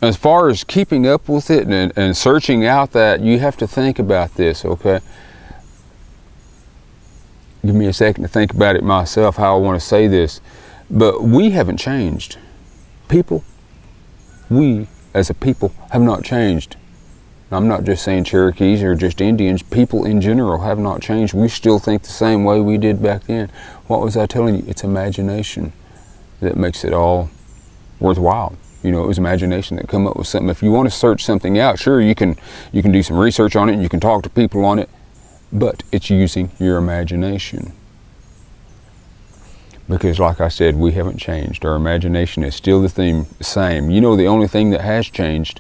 as far as keeping up with it and searching out that, you have to think about this, okay? Give me a second to think about it myself, how I want to say this. But we haven't changed. People, we as a people have not changed. I'm not just saying Cherokees or just Indians. People in general have not changed. We still think the same way we did back then. What was I telling you? It's imagination that makes it all worthwhile. You know, it was imagination that come up with something. If you want to search something out, sure, you can do some research on it and you can talk to people on it, but it's using your imagination. Because like I said, we haven't changed. Our imagination is still the same. You know, the only thing that has changed,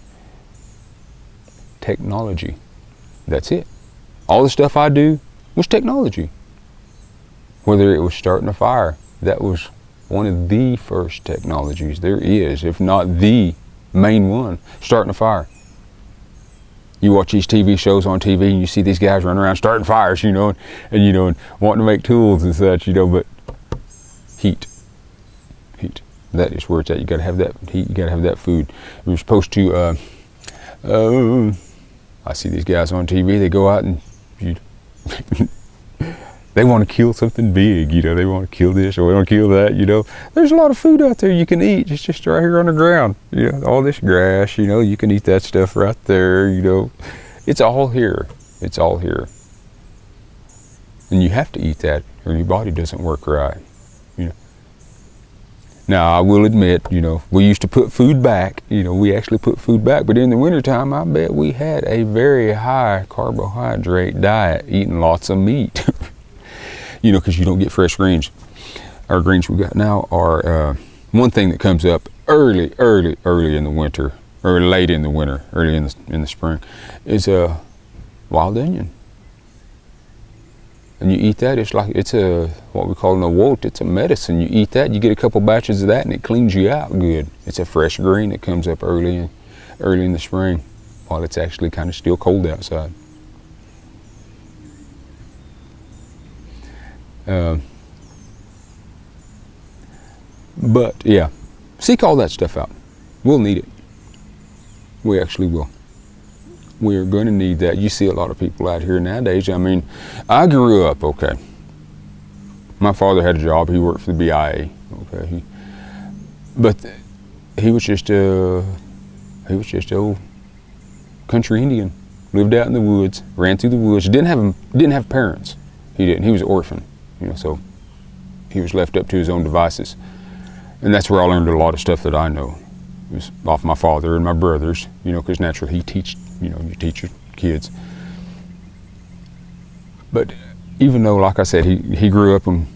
technology. That's it. All the stuff I do was technology. Whether it was starting a fire, that was one of the first technologies there is, if not the main one, starting a fire. You watch these TV shows on TV and you see these guys running around starting fires, you know, and wanting to make tools and such, you know, but heat. That is where it's at. You gotta have that heat, you gotta have that food. We're supposed to, I see these guys on TV, they go out and they want to kill something big, you know, they want to kill this or they want to kill that, you know. There's a lot of food out there you can eat. It's just right here on the ground, you know, all this grass, you know, you can eat that stuff right there, you know. It's all here. It's all here. And you have to eat that or your body doesn't work right, you know. Now, I will admit, you know, we used to put food back, you know, we actually put food back, but in the wintertime, I bet we had a very high carbohydrate diet, eating lots of meat. You know, because you don't get fresh greens. Our greens we got now are one thing that comes up early in the winter, or late in the winter, early in the spring, is a wild onion. And you eat that, it's a what we call an awot. It's a medicine. You eat that, you get a couple batches of that, and it cleans you out good. It's a fresh green that comes up early in the spring, while it's actually kind of still cold outside. But yeah, seek all that stuff out. We'll need it. We actually will. We are going to need that. You see a lot of people out here nowadays. I mean, I grew up, okay. My father had a job. He worked for the BIA, okay. But he was just a old country Indian. Lived out in the woods, ran through the woods. Didn't have parents. He didn't. He was an orphan. You know, so he was left up to his own devices. And that's where I learned a lot of stuff that I know. It was off my father and my brothers, you know, because naturally you teach your kids. But even though, like I said, he grew up and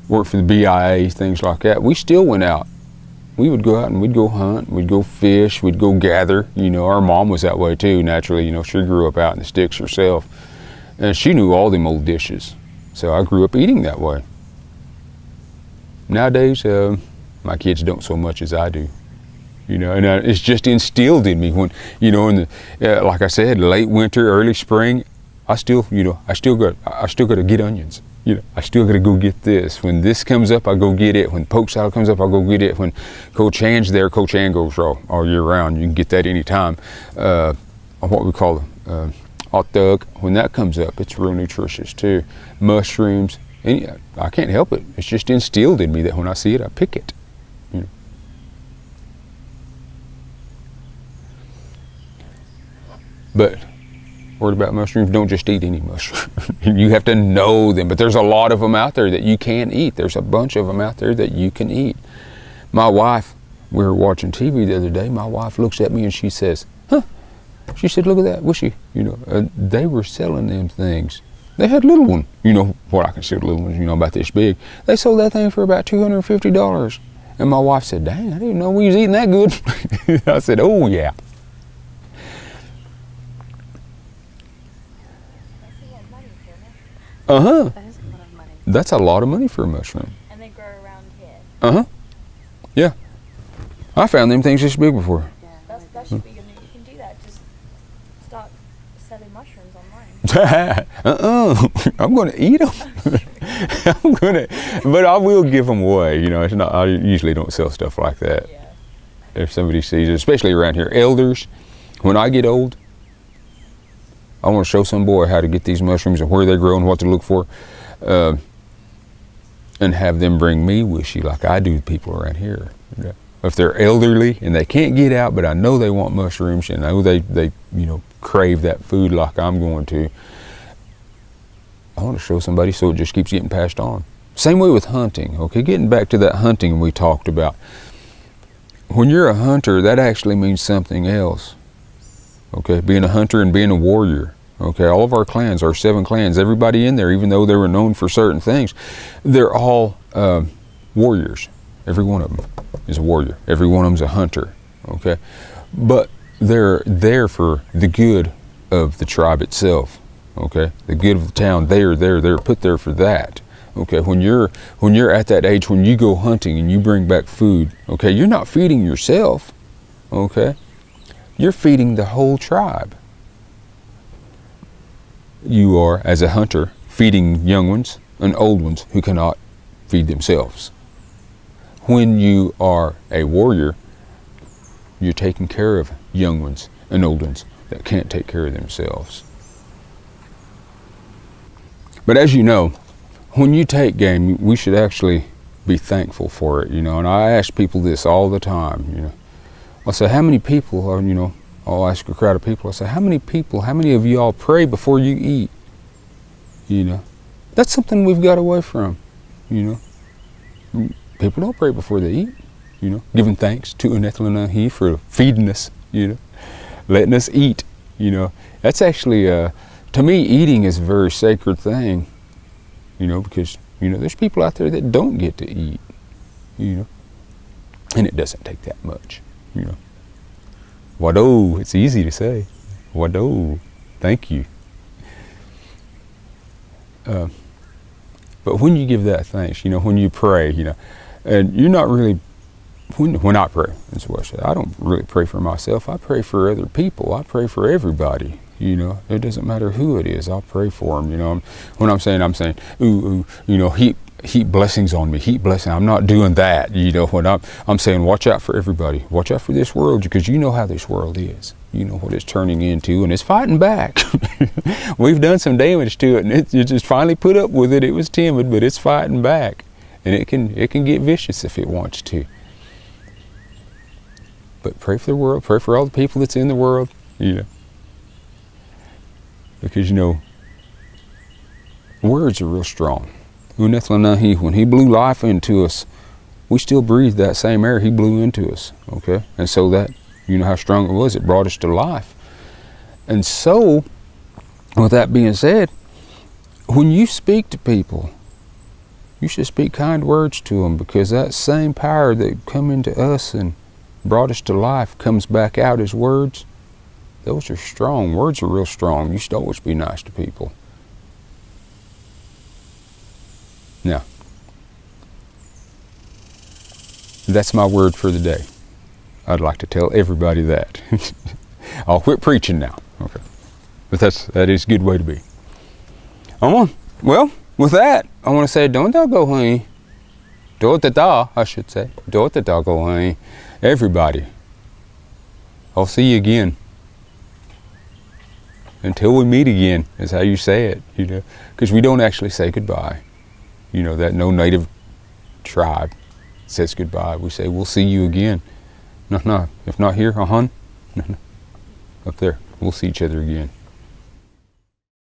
worked for the BIA, things like that, we still went out. We would go out and we'd go hunt, we'd go fish, we'd go gather. You know, our mom was that way too, naturally. You know, she grew up out in the sticks herself. And she knew all them old dishes. So I grew up eating that way. Nowadays, my kids don't so much as I do. You know, and it's just instilled in me when, you know, in the, like I said, late winter, early spring, I still got to get onions. You know, I still got to go get this. When this comes up, I go get it. When poke salad comes up, I go get it. When Coach Ann's there, Coach Ann goes all year round. You can get that anytime. What we call hot dog, when that comes up, it's real nutritious too. Mushrooms, I can't help it. It's just instilled in me that when I see it, I pick it. You know. But word about mushrooms, don't just eat any mushroom. You have to know them, but there's a lot of them out there that you can eat. There's a bunch of them out there that you can eat. My wife, we were watching TV the other day, my wife looks at me and she says, huh? She said, look at that, wishy, you know, they were selling them things. They had little one, you know, what I consider little ones, you know, about this big. They sold that thing for about $250. And my wife said, dang, I didn't know we was eating that good. I said, oh yeah. Uh-huh. That is a lot of money. That's a lot of money for a mushroom. And they grow around here. Uh-huh. Yeah. I found them things this big before. Yeah, that should be good. You can do that. Just start selling mushrooms online. I'm going to eat them. But I will give them away. You know, it's not. I usually don't sell stuff like that. Yeah. if somebody sees it, especially around here. Elders, when I get old, I want to show some boy how to get these mushrooms and where they grow and what to look for, and have them bring me wishy like I do people around here. If they're elderly and they can't get out, but I know they want mushrooms and I know they crave that food like I'm going to, I want to show somebody so it just keeps getting passed on. Same way with hunting, okay? Getting back to that hunting we talked about. When you're a hunter, that actually means something else, okay? Being a hunter and being a warrior, okay? All of our clans, our 7 clans, everybody in there, even though they were known for certain things, they're all warriors. Every one of them is a warrior. Every one of them's a hunter, okay? But they're there for the good of the tribe itself, okay? The good of the town, they're put there for that, okay? When you're at that age, when you go hunting and you bring back food, okay, you're not feeding yourself, okay? You're feeding the whole tribe. You are, as a hunter, feeding young ones and old ones who cannot feed themselves. When you are a warrior, you're taking care of young ones and old ones that can't take care of themselves. But as you know, when you take game, we should actually be thankful for it, and I ask people this all the time, I'll say, how many people are, I'll ask a crowd of people, I'll say, how many of you all pray before you eat? That's something we've got away from, People don't pray before they eat, giving thanks to Unethlanahee for feeding us, letting us eat, That's actually, to me, eating is a very sacred thing, because, there's people out there that don't get to eat, and it doesn't take that much, Wado, it's easy to say. Wado, thank you. But when you give that thanks, when you pray, and you're not really, when I pray, that's what I say, I don't really pray for myself, I pray for other people, I pray for everybody, it doesn't matter who it is, I'll pray for them, when I'm saying, ooh, heap blessings on me, heap blessings, I'm not doing that, when I'm saying watch out for everybody, watch out for this world, because you know how this world is, you know what it's turning into, and it's fighting back. We've done some damage to it, and it just finally put up with it. It was timid, but it's fighting back, and it can get vicious if it wants to. But pray for the world, pray for all the people that's in the world, because words are real strong. Unethlanahee, when he blew life into us, we still breathe that same air he blew into us, okay? And so that, how strong it was, it brought us to life. And so, with that being said, when you speak to people, you should speak kind words to them, because that same power that come into us and brought us to life comes back out as words. Those are strong. Words are real strong. You should always be nice to people. Now, that's my word for the day. I'd like to tell everybody that. I'll quit preaching now. Okay. But that is a good way to be. Well, with that, I want to say, don't go honey. I should say. Don't go honey. Everybody. I'll see you again. Until we meet again, is how you say it, because we don't actually say goodbye. That no native tribe says goodbye. We say, we'll see you again. No, if not here, no. Up there, we'll see each other again.